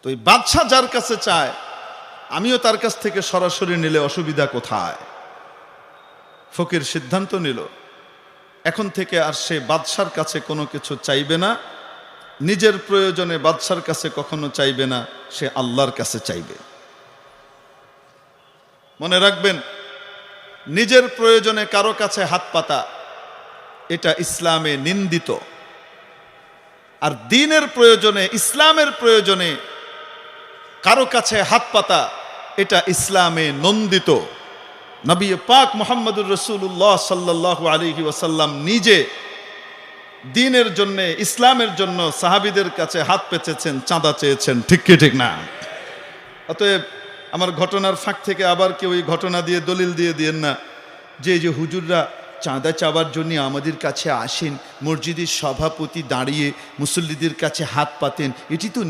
তো এই বাদশা যার কাছে চায় আমিও তার কাছ থেকে সরাসরি নিলে অসুবিধা কোথায়? ফকির সিদ্ধান্ত নিল এখন থেকে আর সে বাদশার কাছে কোনো কিছু চাইবে না, নিজের প্রয়োজনে বাদশার কাছে কখনো চাইবে না, সে আল্লাহর কাছে চাইবে। মনে রাখবেন, নিজের প্রয়োজনে কারো কাছে হাত পাতা এটা ইসলামে নিন্দিত, আর দ্বীনের প্রয়োজনে, ইসলামের প্রয়োজনে কারো কাছে হাত পাতা এটা ইসলামে নন্দিত। নবী পাক মুহাম্মদুর রাসূলুল্লাহ সাল্লাল্লাহু আলাইহি ওয়াসাল্লাম নিজে দ্বীনের জন্য, ইসলামের জন্য সাহাবীদের কাছে হাত পেতেছেন, চাঁদা চেয়েছেন। ঠিক কি ঠিক না? অতএব আমার ঘটনার ফাঁক থেকে আবার কেউ এই ঘটনা দিয়ে দলিল দিয়ে দিয়েন না যে এই যে হুজুররা চাঁদা চাওয়ার জন্য আমাদের কাছে আসেন, মসজিদের সভাপতি দাঁড়িয়ে মুসল্লিদের কাছে হাত পাতেন, এটি তো